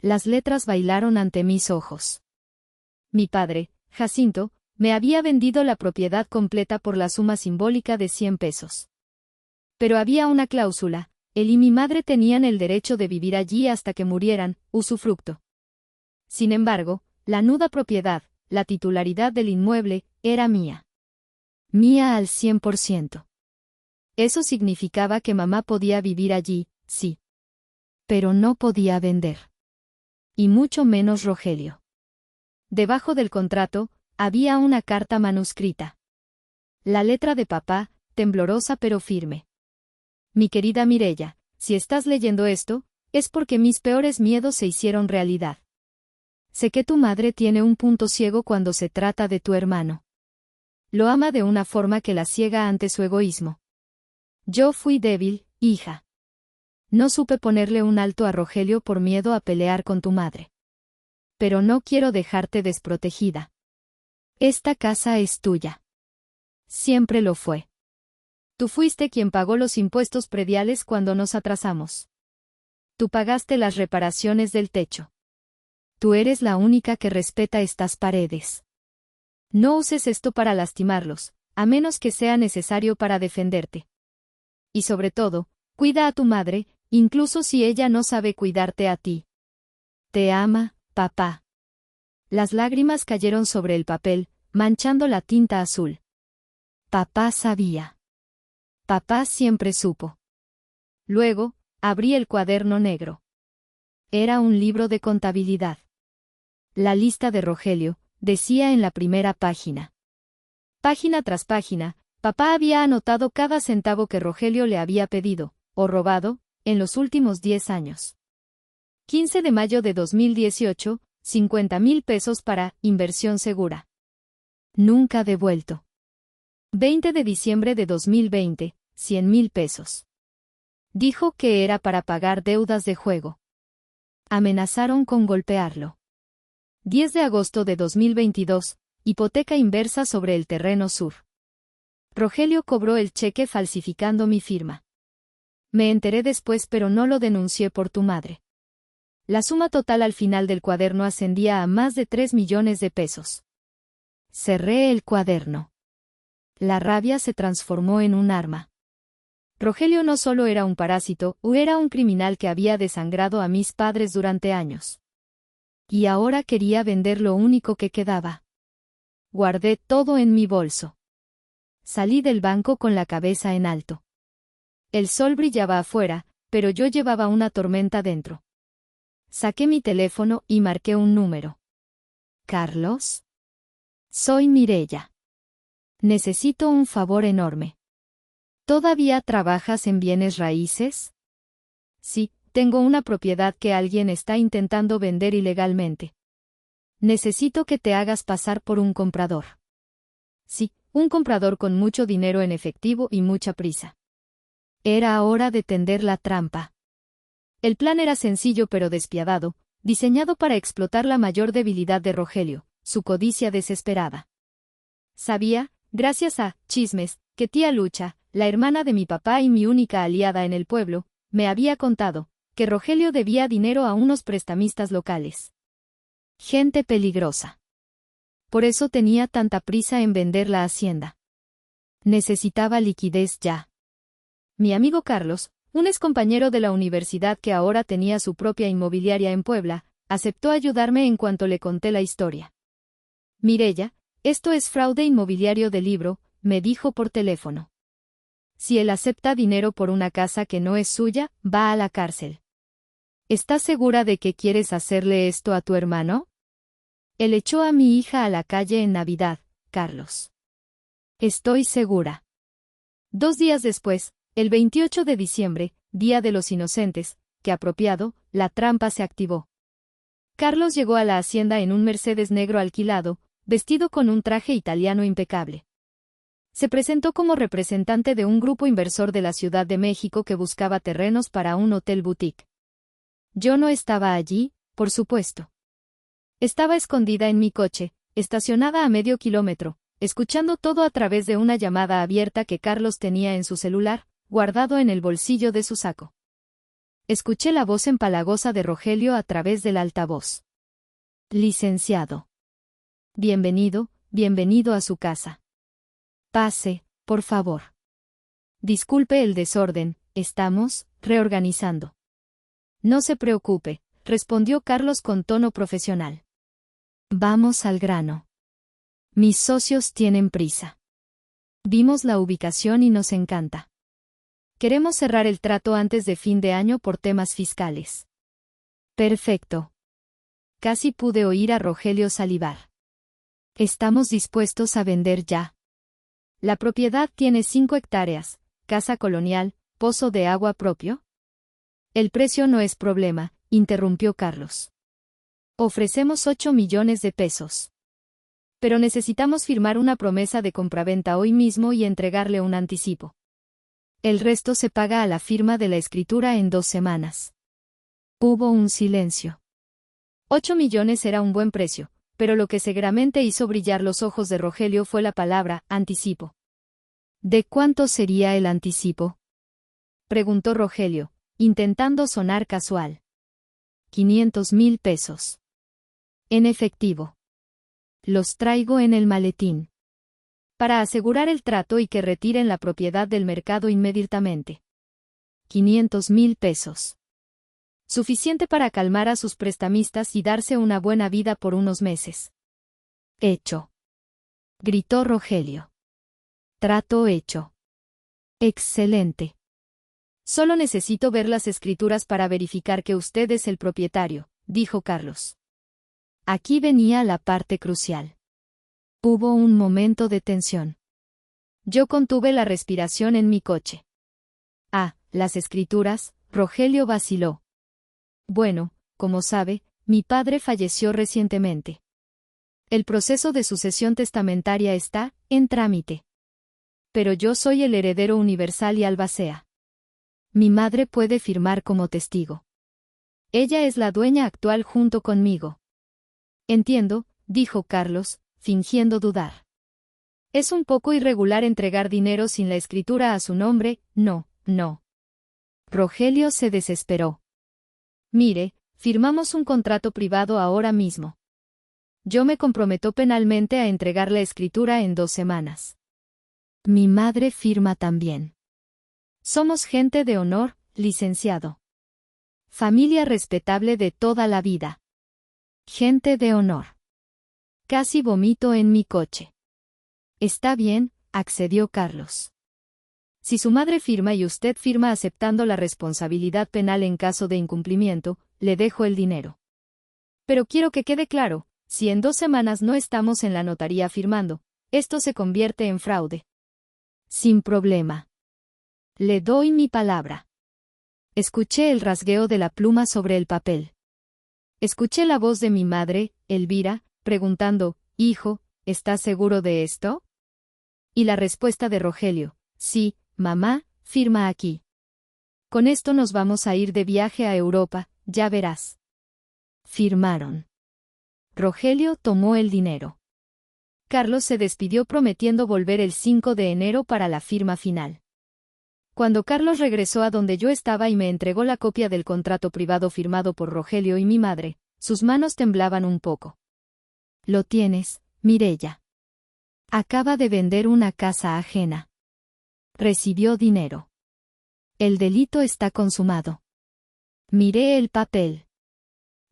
Las letras bailaron ante mis ojos. Mi padre, Jacinto, me había vendido la propiedad completa por la suma simbólica de 100 pesos. Pero había una cláusula, él y mi madre tenían el derecho de vivir allí hasta que murieran, usufructo. Sin embargo, la nuda propiedad, la titularidad del inmueble, era mía. Mía al 100%. Eso significaba que mamá podía vivir allí, sí. Pero no podía vender. Y mucho menos Rogelio. Debajo del contrato, había una carta manuscrita. La letra de papá, temblorosa pero firme. Mi querida Mireya, si estás leyendo esto, es porque mis peores miedos se hicieron realidad. Sé que tu madre tiene un punto ciego cuando se trata de tu hermano. Lo ama de una forma que la ciega ante su egoísmo. Yo fui débil, hija. No supe ponerle un alto a Rogelio por miedo a pelear con tu madre. Pero no quiero dejarte desprotegida. Esta casa es tuya. Siempre lo fue. Tú fuiste quien pagó los impuestos prediales cuando nos atrasamos. Tú pagaste las reparaciones del techo. Tú eres la única que respeta estas paredes. No uses esto para lastimarlos, a menos que sea necesario para defenderte. Y sobre todo, cuida a tu madre, incluso si ella no sabe cuidarte a ti. Te ama, papá. Las lágrimas cayeron sobre el papel, manchando la tinta azul. Papá sabía. Papá siempre supo. Luego, abrí el cuaderno negro. Era un libro de contabilidad. La lista de Rogelio, decía en la primera página. Página tras página, papá había anotado cada centavo que Rogelio le había pedido, o robado, en los últimos 10 años. 15 de mayo de 2018, 50,000 pesos para inversión segura. Nunca devuelto. 20 de diciembre de 2020, 100,000 pesos. Dijo que era para pagar deudas de juego. Amenazaron con golpearlo. 10 de agosto de 2022, hipoteca inversa sobre el terreno sur. Rogelio cobró el cheque falsificando mi firma. Me enteré después, pero no lo denuncié por tu madre. La suma total al final del cuaderno ascendía a más de 3 millones de pesos. Cerré el cuaderno. La rabia se transformó en un arma. Rogelio no solo era un parásito, era un criminal que había desangrado a mis padres durante años. Y ahora quería vender lo único que quedaba. Guardé todo en mi bolso. Salí del banco con la cabeza en alto. El sol brillaba afuera, pero yo llevaba una tormenta dentro. Saqué mi teléfono y marqué un número. ¿Carlos? Soy Mireya. Necesito un favor enorme. ¿Todavía trabajas en bienes raíces? Sí, tengo una propiedad que alguien está intentando vender ilegalmente. Necesito que te hagas pasar por un comprador. Sí, un comprador con mucho dinero en efectivo y mucha prisa. Era hora de tender la trampa. El plan era sencillo pero despiadado, diseñado para explotar la mayor debilidad de Rogelio, su codicia desesperada. Sabía, gracias a chismes, que tía Lucha, la hermana de mi papá y mi única aliada en el pueblo, me había contado que Rogelio debía dinero a unos prestamistas locales. Gente peligrosa. Por eso tenía tanta prisa en vender la hacienda. Necesitaba liquidez ya. Mi amigo Carlos, un excompañero de la universidad que ahora tenía su propia inmobiliaria en Puebla, aceptó ayudarme en cuanto le conté la historia. Mireya, esto es fraude inmobiliario de libro, me dijo por teléfono. Si él acepta dinero por una casa que no es suya, va a la cárcel. ¿Estás segura de que quieres hacerle esto a tu hermano? Él echó a mi hija a la calle en Navidad, Carlos. Estoy segura. 2 días después, el 28 de diciembre, Día de los Inocentes, que apropiado, la trampa se activó. Carlos llegó a la hacienda en un Mercedes negro alquilado, vestido con un traje italiano impecable. Se presentó como representante de un grupo inversor de la Ciudad de México que buscaba terrenos para un hotel boutique. Yo no estaba allí, por supuesto. Estaba escondida en mi coche, estacionada a medio kilómetro, escuchando todo a través de una llamada abierta que Carlos tenía en su celular, guardado en el bolsillo de su saco. Escuché la voz empalagosa de Rogelio a través del altavoz. Licenciado. Bienvenido, bienvenido a su casa. Pase, por favor. Disculpe el desorden, estamos reorganizando. No se preocupe, respondió Carlos con tono profesional. Vamos al grano. Mis socios tienen prisa. Vimos la ubicación y nos encanta. Queremos cerrar el trato antes de fin de año por temas fiscales. Perfecto. Casi pude oír a Rogelio salivar. Estamos dispuestos a vender ya. La propiedad tiene 5 hectáreas, casa colonial, pozo de agua propio. El precio no es problema, interrumpió Carlos. Ofrecemos 8 millones de pesos. Pero necesitamos firmar una promesa de compraventa hoy mismo y entregarle un anticipo. El resto se paga a la firma de la escritura en 2 semanas. Hubo un silencio. 8 millones era un buen precio, pero lo que seguramente hizo brillar los ojos de Rogelio fue la palabra anticipo. ¿De cuánto sería el anticipo?, preguntó Rogelio, intentando sonar casual. 500,000 pesos. En efectivo. Los traigo en el maletín. Para asegurar el trato y que retiren la propiedad del mercado inmediatamente. 500,000 pesos. Suficiente para calmar a sus prestamistas y darse una buena vida por unos meses. Hecho. Gritó Rogelio. Trato hecho. Excelente. Solo necesito ver las escrituras para verificar que usted es el propietario, dijo Carlos. Aquí venía la parte crucial. Hubo un momento de tensión. Yo contuve la respiración en mi coche. Las escrituras, Rogelio vaciló. Bueno, como sabe, mi padre falleció recientemente. El proceso de sucesión testamentaria está en trámite. Pero yo soy el heredero universal y albacea. Mi madre puede firmar como testigo. Ella es la dueña actual junto conmigo. Entiendo, dijo Carlos, fingiendo dudar. Es un poco irregular entregar dinero sin la escritura a su nombre, no. Rogelio se desesperó. Mire, firmamos un contrato privado ahora mismo. Yo me comprometo penalmente a entregar la escritura en 2 semanas. Mi madre firma también. Somos gente de honor, licenciado. Familia respetable de toda la vida. Gente de honor. Casi vomito en mi coche. Está bien, accedió Carlos. Si su madre firma y usted firma aceptando la responsabilidad penal en caso de incumplimiento, le dejo el dinero. Pero quiero que quede claro, si en 2 semanas no estamos en la notaría firmando, esto se convierte en fraude. Sin problema. Le doy mi palabra. Escuché el rasgueo de la pluma sobre el papel. Escuché la voz de mi madre, Elvira, preguntando, «Hijo, ¿estás seguro de esto?» Y la respuesta de Rogelio, «Sí, mamá, firma aquí. Con esto nos vamos a ir de viaje a Europa, ya verás». Firmaron. Rogelio tomó el dinero. Carlos se despidió prometiendo volver el 5 de enero para la firma final. Cuando Carlos regresó a donde yo estaba y me entregó la copia del contrato privado firmado por Rogelio y mi madre, sus manos temblaban un poco. «Lo tienes, Mireya. Acaba de vender una casa ajena. Recibió dinero. El delito está consumado». Miré el papel.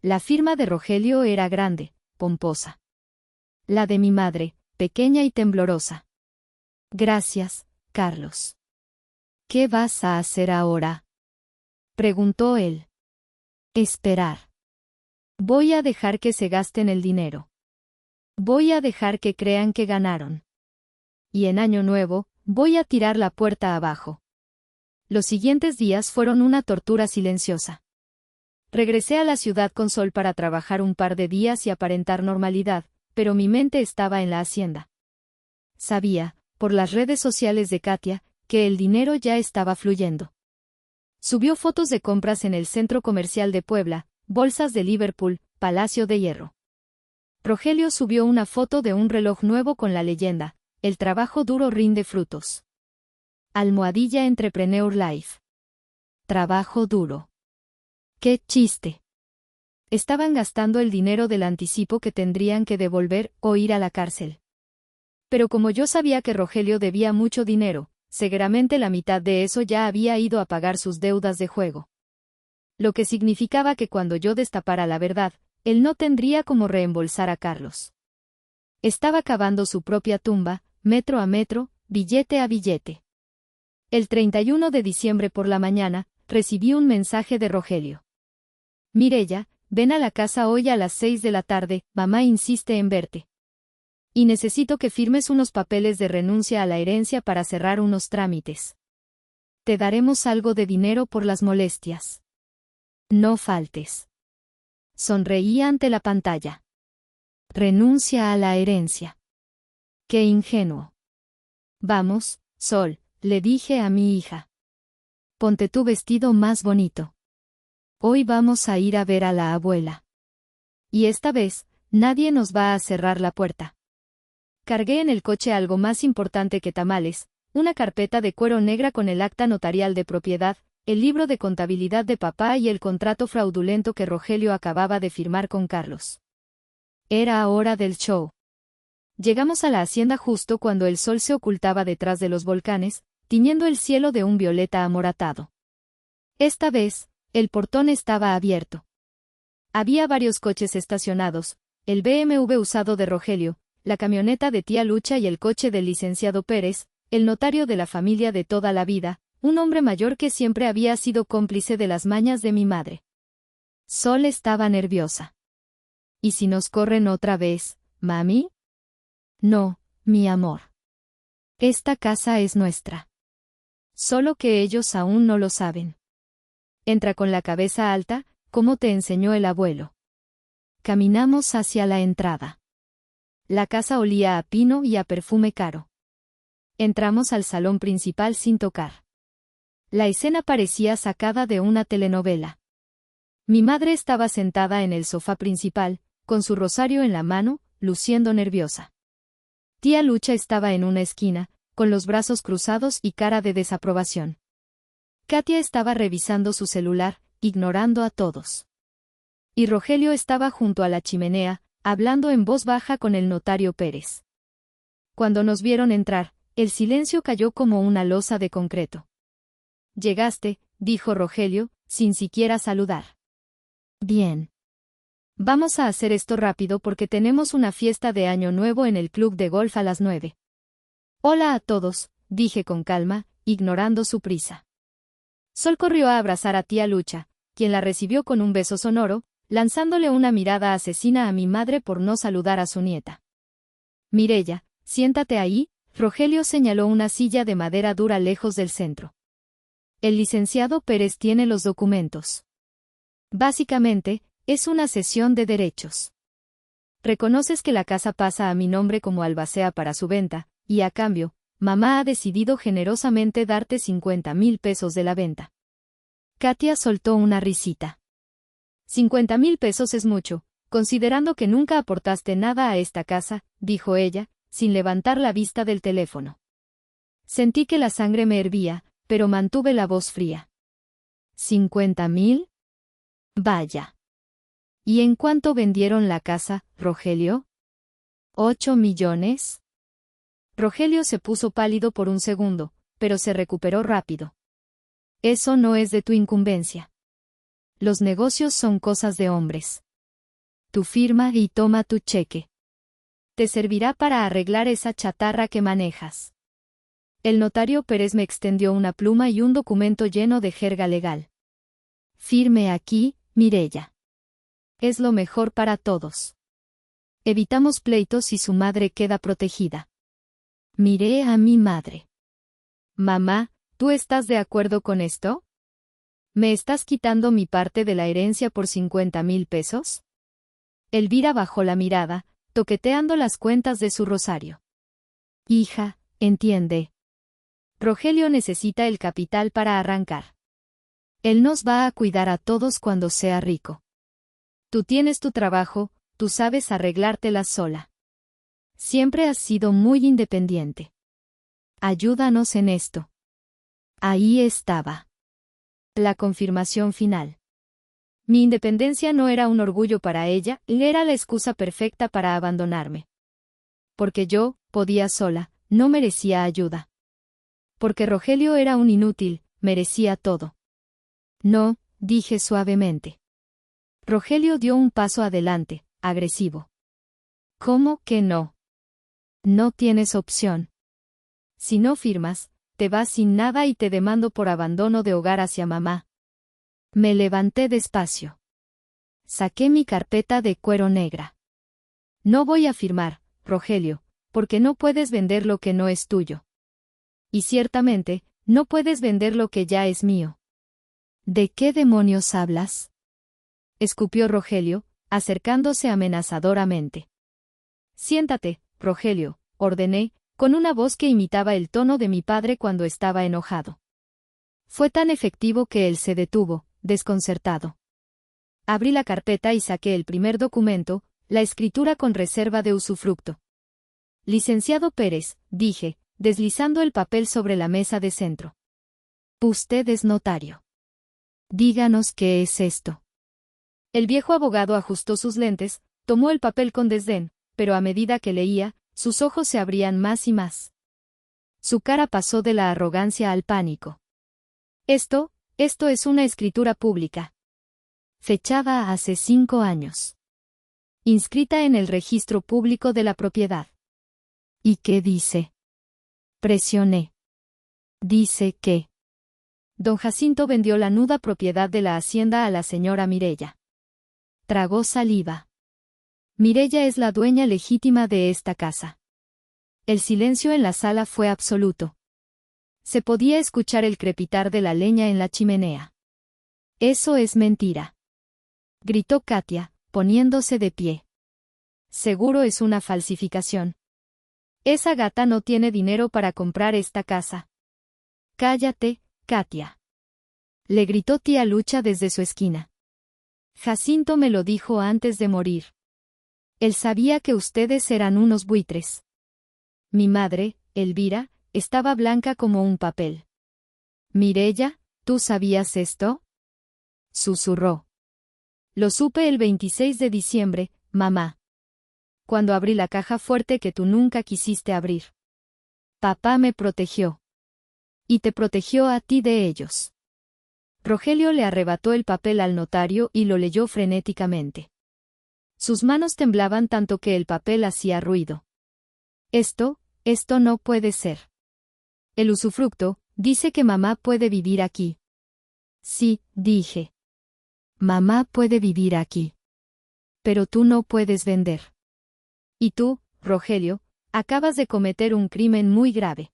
La firma de Rogelio era grande, pomposa. La de mi madre, pequeña y temblorosa. «Gracias, Carlos». «¿Qué vas a hacer ahora?», preguntó él. «Esperar. Voy a dejar que se gasten el dinero. Voy a dejar que crean que ganaron. Y en Año Nuevo, voy a tirar la puerta abajo». Los siguientes días fueron una tortura silenciosa. Regresé a la ciudad con Sol para trabajar un par de días y aparentar normalidad, pero mi mente estaba en la hacienda. Sabía, por las redes sociales de Katia, que el dinero ya estaba fluyendo. Subió fotos de compras en el centro comercial de Puebla, bolsas de Liverpool, Palacio de Hierro. Rogelio subió una foto de un reloj nuevo con la leyenda, «El trabajo duro rinde frutos». Almohadilla Entrepreneur Life. Trabajo duro. ¡Qué chiste! Estaban gastando el dinero del anticipo que tendrían que devolver o ir a la cárcel. Pero como yo sabía que Rogelio debía mucho dinero, seguramente la mitad de eso ya había ido a pagar sus deudas de juego. Lo que significaba que cuando yo destapara la verdad, él no tendría cómo reembolsar a Carlos. Estaba cavando su propia tumba, metro a metro, billete a billete. El 31 de diciembre por la mañana, recibí un mensaje de Rogelio. «Mireya, ven a la casa hoy a las 6 de la tarde, mamá insiste en verte. Y necesito que firmes unos papeles de renuncia a la herencia para cerrar unos trámites. Te daremos algo de dinero por las molestias. No faltes». Sonreí ante la pantalla. Renuncia a la herencia. Qué ingenuo. «Vamos, Sol», le dije a mi hija. «Ponte tu vestido más bonito. Hoy vamos a ir a ver a la abuela. Y esta vez, nadie nos va a cerrar la puerta». Cargué en el coche algo más importante que tamales, una carpeta de cuero negra con el acta notarial de propiedad, el libro de contabilidad de papá y el contrato fraudulento que Rogelio acababa de firmar con Carlos. Era hora del show. Llegamos a la hacienda justo cuando el sol se ocultaba detrás de los volcanes, tiñendo el cielo de un violeta amoratado. Esta vez, el portón estaba abierto. Había varios coches estacionados, el BMW usado de Rogelio, la camioneta de tía Lucha y el coche del licenciado Pérez, el notario de la familia de toda la vida, un hombre mayor que siempre había sido cómplice de las mañas de mi madre. Sol estaba nerviosa. «¿Y si nos corren otra vez, mami?» «No, mi amor. Esta casa es nuestra. Solo que ellos aún no lo saben. Entra con la cabeza alta, como te enseñó el abuelo». Caminamos hacia la entrada. La casa olía a pino y a perfume caro. entramos al salón principal sin tocar. La escena parecía sacada de una telenovela. Mi madre estaba sentada en el sofá principal, con su rosario en la mano, luciendo nerviosa. Tía Lucha estaba en una esquina, con los brazos cruzados y cara de desaprobación. Katia estaba revisando su celular, ignorando a todos. Y Rogelio estaba junto a la chimenea, hablando en voz baja con el notario Pérez. Cuando nos vieron entrar, el silencio cayó como una losa de concreto. «Llegaste», dijo Rogelio, sin siquiera saludar. «Bien. Vamos a hacer esto rápido porque tenemos una fiesta de Año Nuevo en el club de golf a las 9. Hola a todos», dije con calma, ignorando su prisa. Sol corrió a abrazar a tía Lucha, quien la recibió con un beso sonoro, lanzándole una mirada asesina a mi madre por no saludar a su nieta. «Mireya, siéntate ahí», Rogelio señaló una silla de madera dura lejos del centro. «El licenciado Pérez tiene los documentos. Básicamente, es una cesión de derechos. Reconoces que la casa pasa a mi nombre como albacea para su venta, y a cambio, mamá ha decidido generosamente darte 50,000 pesos de la venta». Katia soltó una risita. 50,000 pesos es mucho, considerando que nunca aportaste nada a esta casa, dijo ella, sin levantar la vista del teléfono. Sentí que la sangre me hervía, pero mantuve la voz fría. ¿50,000? Vaya. ¿Y en cuánto vendieron la casa, Rogelio? ¿8 millones? Rogelio se puso pálido por un segundo, pero se recuperó rápido. Eso no es de tu incumbencia. Los negocios son cosas de hombres. Tu firma y toma tu cheque. Te servirá para arreglar esa chatarra que manejas. El notario Pérez me extendió una pluma y un documento lleno de jerga legal. Firme aquí, Mireya. Es lo mejor para todos. Evitamos pleitos y su madre queda protegida. Miré a mi madre. Mamá, ¿tú estás de acuerdo con esto? ¿Me estás quitando mi parte de la herencia por 50,000 pesos? Elvira bajó la mirada, toqueteando las cuentas de su rosario. Hija, entiende. Rogelio necesita el capital para arrancar. Él nos va a cuidar a todos cuando sea rico. Tú tienes tu trabajo, tú sabes arreglártela sola. Siempre has sido muy independiente. Ayúdanos en esto. Ahí estaba. La confirmación final. Mi independencia no era un orgullo para ella, era la excusa perfecta para abandonarme. Porque yo, podía sola, no merecía ayuda. Porque Rogelio era un inútil, merecía todo. No, dije suavemente. Rogelio dio un paso adelante, agresivo. ¿Cómo que no? No tienes opción. Si no firmas, te vas sin nada y te demando por abandono de hogar hacia mamá. Me levanté despacio. Saqué mi carpeta de cuero negra. No voy a firmar, Rogelio, porque no puedes vender lo que no es tuyo. Y ciertamente, no puedes vender lo que ya es mío. ¿De qué demonios hablas? Escupió Rogelio, acercándose amenazadoramente. Siéntate, Rogelio, ordené, con una voz que imitaba el tono de mi padre cuando estaba enojado. Fue tan efectivo que él se detuvo, desconcertado. Abrí la carpeta y saqué el primer documento, la escritura con reserva de usufructo. Licenciado Pérez, dije, deslizando el papel sobre la mesa de centro. Usted es notario. Díganos qué es esto. El viejo abogado ajustó sus lentes, tomó el papel con desdén, pero a medida que leía, sus ojos se abrían más y más. Su cara pasó de la arrogancia al pánico. Esto es una escritura pública. Fechada hace 5 años. Inscrita en el registro público de la propiedad. ¿Y qué dice? Presioné. Dice que don Jacinto vendió la nuda propiedad de la hacienda a la señora Mireya. Tragó saliva. Mireya es la dueña legítima de esta casa. El silencio en la sala fue absoluto. Se podía escuchar el crepitar de la leña en la chimenea. Eso es mentira. Gritó Katia, poniéndose de pie. Seguro es una falsificación. Esa gata no tiene dinero para comprar esta casa. Cállate, Katia. Le gritó tía Lucha desde su esquina. Jacinto me lo dijo antes de morir. Él sabía que ustedes eran unos buitres. Mi madre, Elvira, estaba blanca como un papel. Mireya, ¿tú sabías esto? Susurró. Lo supe el 26 de diciembre, mamá. Cuando abrí la caja fuerte que tú nunca quisiste abrir. Papá me protegió. Y te protegió a ti de ellos. Rogelio le arrebató el papel al notario y lo leyó frenéticamente. Sus manos temblaban tanto que el papel hacía ruido. Esto no puede ser. El usufructo, dice que mamá puede vivir aquí. Sí, dije. Mamá puede vivir aquí. Pero tú no puedes vender. Y tú, Rogelio, acabas de cometer un crimen muy grave.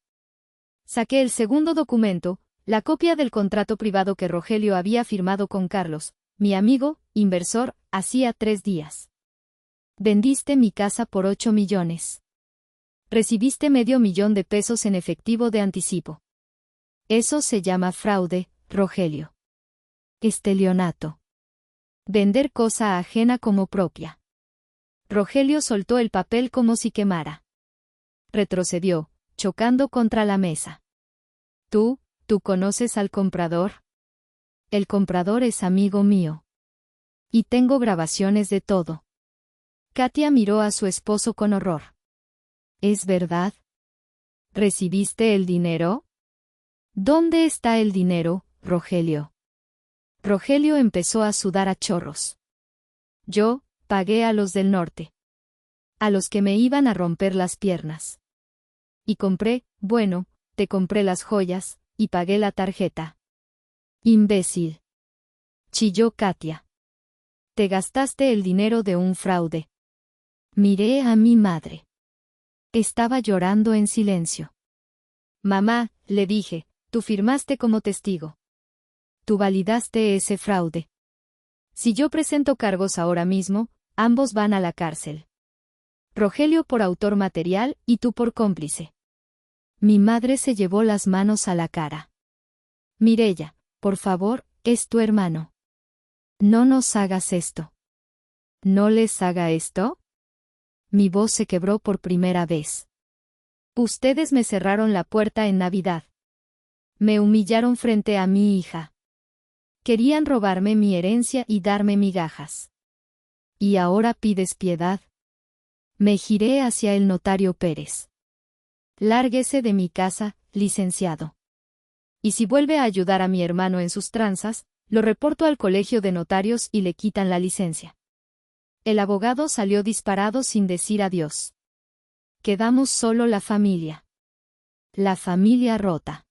Saqué el segundo documento, la copia del contrato privado que Rogelio había firmado con Carlos, mi amigo, inversor, hacía 3 días. Vendiste mi casa por 8 millones. Recibiste $500,000 en efectivo de anticipo. Eso se llama fraude, Rogelio. Estelionato. Vender cosa ajena como propia. Rogelio soltó el papel como si quemara. Retrocedió, chocando contra la mesa. ¿Tú conoces al comprador? El comprador es amigo mío. Y tengo grabaciones de todo. Katia miró a su esposo con horror. ¿Es verdad? ¿Recibiste el dinero? ¿Dónde está el dinero, Rogelio? Rogelio empezó a sudar a chorros. Yo pagué a los del norte. A los que me iban a romper las piernas. Y te compré las joyas, y pagué la tarjeta. Imbécil. Chilló Katia. Te gastaste el dinero de un fraude. Miré a mi madre. Estaba llorando en silencio. Mamá, le dije, tú firmaste como testigo. Tú validaste ese fraude. Si yo presento cargos ahora mismo, ambos van a la cárcel. Rogelio por autor material y tú por cómplice. Mi madre se llevó las manos a la cara. Mireya, por favor, es tu hermano. No nos hagas esto. ¿No les haga esto? Mi voz se quebró por primera vez. Ustedes me cerraron la puerta en Navidad. Me humillaron frente a mi hija. Querían robarme mi herencia y darme migajas. ¿Y ahora pides piedad? Me giré hacia el notario Pérez. Lárguese de mi casa, licenciado. Y si vuelve a ayudar a mi hermano en sus tranzas, lo reporto al colegio de notarios y le quitan la licencia. El abogado salió disparado sin decir adiós. Quedamos solo la familia. La familia rota.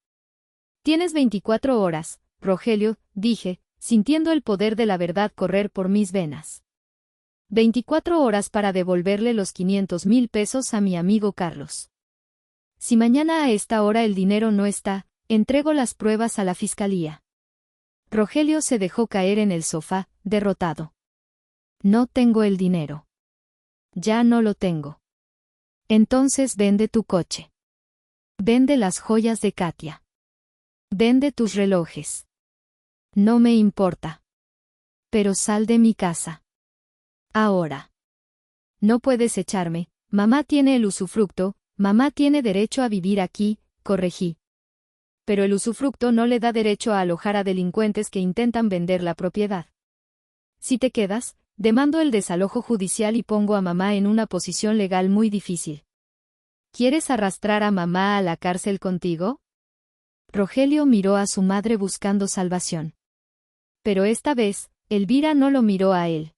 Tienes 24 horas, Rogelio, dije, sintiendo el poder de la verdad correr por mis venas. 24 horas para devolverle los $500,000 a mi amigo Carlos. Si mañana a esta hora el dinero no está, entrego las pruebas a la fiscalía. Rogelio se dejó caer en el sofá, derrotado. No tengo el dinero. Ya no lo tengo. Entonces vende tu coche. Vende las joyas de Katia. Vende tus relojes. No me importa. Pero sal de mi casa. Ahora. No puedes echarme, mamá tiene el usufructo, mamá tiene derecho a vivir aquí, corregí. Pero el usufructo no le da derecho a alojar a delincuentes que intentan vender la propiedad. Si te quedas, demando el desalojo judicial y pongo a mamá en una posición legal muy difícil. ¿Quieres arrastrar a mamá a la cárcel contigo? Rogelio miró a su madre buscando salvación. Pero esta vez, Elvira no lo miró a él.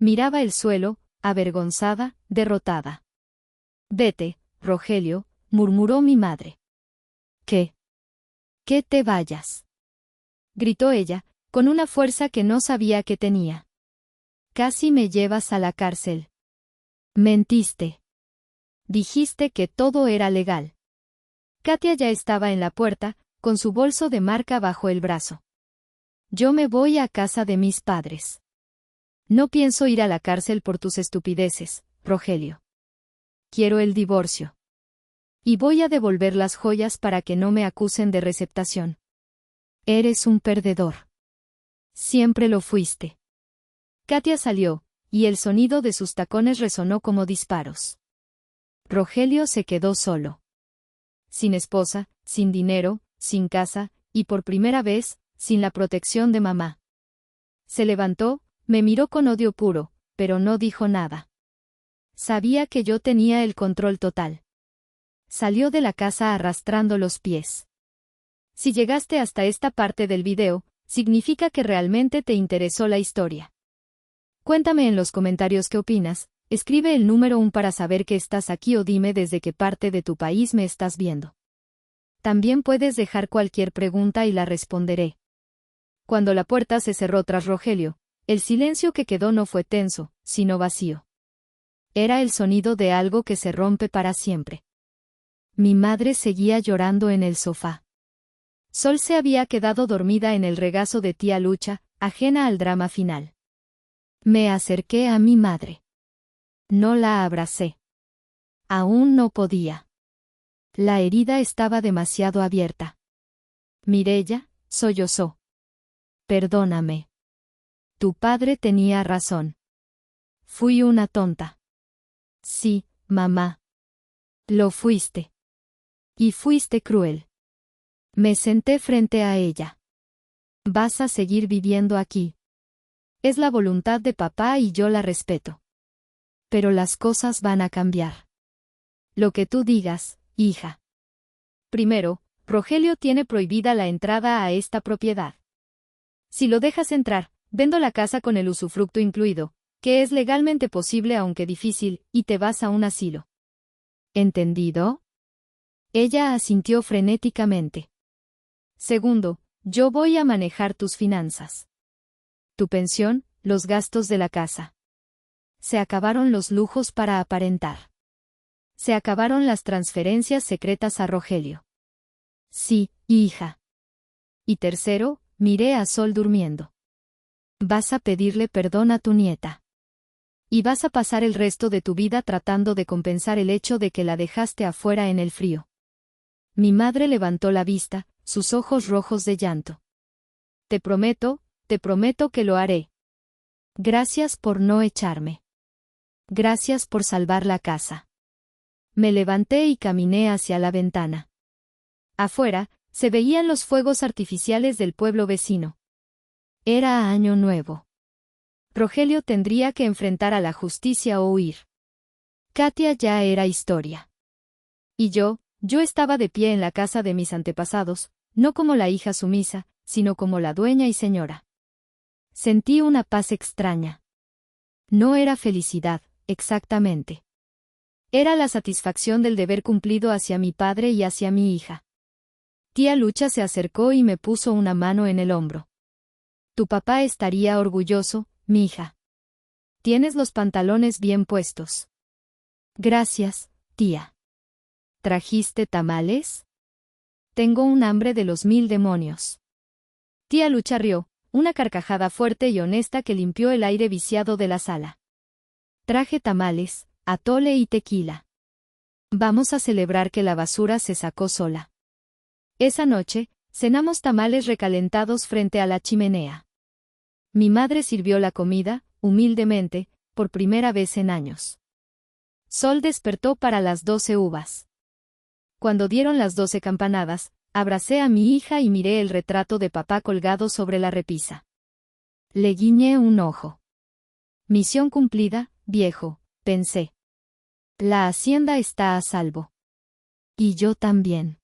Miraba el suelo, avergonzada, derrotada. Vete, Rogelio, murmuró mi madre. ¿Qué? Que te vayas. Gritó ella, con una fuerza que no sabía que tenía. Casi me llevas a la cárcel. Mentiste. Dijiste que todo era legal. Katia ya estaba en la puerta, con su bolso de marca bajo el brazo. Yo me voy a casa de mis padres. No pienso ir a la cárcel por tus estupideces, Rogelio. Quiero el divorcio. Y voy a devolver las joyas para que no me acusen de receptación. Eres un perdedor. Siempre lo fuiste. Katia salió, y el sonido de sus tacones resonó como disparos. Rogelio se quedó solo. Sin esposa, sin dinero, sin casa, y por primera vez, sin la protección de mamá. Se levantó, me miró con odio puro, pero no dijo nada. Sabía que yo tenía el control total. Salió de la casa arrastrando los pies. Si llegaste hasta esta parte del video, significa que realmente te interesó la historia. Cuéntame en los comentarios qué opinas, escribe el número 1 para saber que estás aquí o dime desde qué parte de tu país me estás viendo. También puedes dejar cualquier pregunta y la responderé. Cuando la puerta se cerró tras Rogelio, el silencio que quedó no fue tenso, sino vacío. Era el sonido de algo que se rompe para siempre. Mi madre seguía llorando en el sofá. Sol se había quedado dormida en el regazo de tía Lucha, ajena al drama final. Me acerqué a mi madre. No la abracé. Aún no podía. La herida estaba demasiado abierta. Mireya, sollozó. Perdóname. Tu padre tenía razón. Fui una tonta. Sí, mamá. Lo fuiste. Y fuiste cruel. Me senté frente a ella. Vas a seguir viviendo aquí. Es la voluntad de papá y yo la respeto. Pero las cosas van a cambiar. Lo que tú digas, hija. Primero, Rogelio tiene prohibida la entrada a esta propiedad. Si lo dejas entrar, vendo la casa con el usufructo incluido, que es legalmente posible aunque difícil, y te vas a un asilo. ¿Entendido? Ella asintió frenéticamente. Segundo, yo voy a manejar tus finanzas. Tu pensión, los gastos de la casa. Se acabaron los lujos para aparentar. Se acabaron las transferencias secretas a Rogelio. Sí, hija. Y tercero, miré a Sol durmiendo. Vas a pedirle perdón a tu nieta. Y vas a pasar el resto de tu vida tratando de compensar el hecho de que la dejaste afuera en el frío. Mi madre levantó la vista, sus ojos rojos de llanto. Te prometo que lo haré. Gracias por no echarme. Gracias por salvar la casa. Me levanté y caminé hacia la ventana. Afuera, se veían los fuegos artificiales del pueblo vecino. Era Año Nuevo. Rogelio tendría que enfrentar a la justicia o huir. Katia ya era historia. Y yo estaba de pie en la casa de mis antepasados, no como la hija sumisa, sino como la dueña y señora. Sentí una paz extraña. No era felicidad, exactamente. Era la satisfacción del deber cumplido hacia mi padre y hacia mi hija. Tía Lucha se acercó y me puso una mano en el hombro. Tu papá estaría orgulloso, mi hija. Tienes los pantalones bien puestos. Gracias, tía. ¿Trajiste tamales? Tengo un hambre de los 1000 demonios. Tía Lucha rió, una carcajada fuerte y honesta que limpió el aire viciado de la sala. Traje tamales, atole y tequila. Vamos a celebrar que la basura se sacó sola. Esa noche, cenamos tamales recalentados frente a la chimenea. Mi madre sirvió la comida, humildemente, por primera vez en años. Sol despertó para las 12 uvas. Cuando dieron las 12 campanadas, abracé a mi hija y miré el retrato de papá colgado sobre la repisa. Le guiñé un ojo. Misión cumplida, viejo, pensé. La hacienda está a salvo. Y yo también.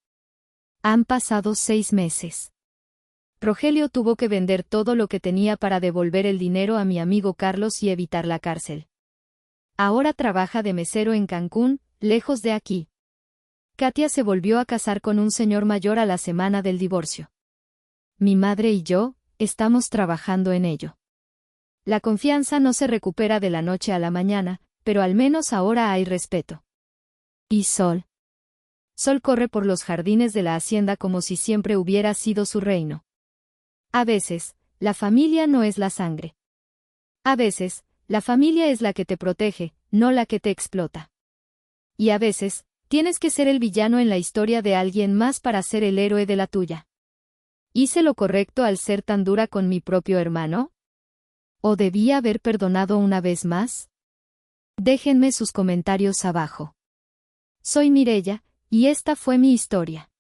Han pasado 6 meses. Rogelio tuvo que vender todo lo que tenía para devolver el dinero a mi amigo Carlos y evitar la cárcel. Ahora trabaja de mesero en Cancún, lejos de aquí. Katia se volvió a casar con un señor mayor a la semana del divorcio. Mi madre y yo, estamos trabajando en ello. La confianza no se recupera de la noche a la mañana, pero al menos ahora hay respeto. ¿Y Sol? Sol corre por los jardines de la hacienda como si siempre hubiera sido su reino. A veces, la familia no es la sangre. A veces, la familia es la que te protege, no la que te explota. Y a veces, Tienes que ser el villano en la historia de alguien más para ser el héroe de la tuya. ¿Hice lo correcto al ser tan dura con mi propio hermano? ¿O debía haber perdonado una vez más? Déjenme sus comentarios abajo. Soy Mirella, y esta fue mi historia.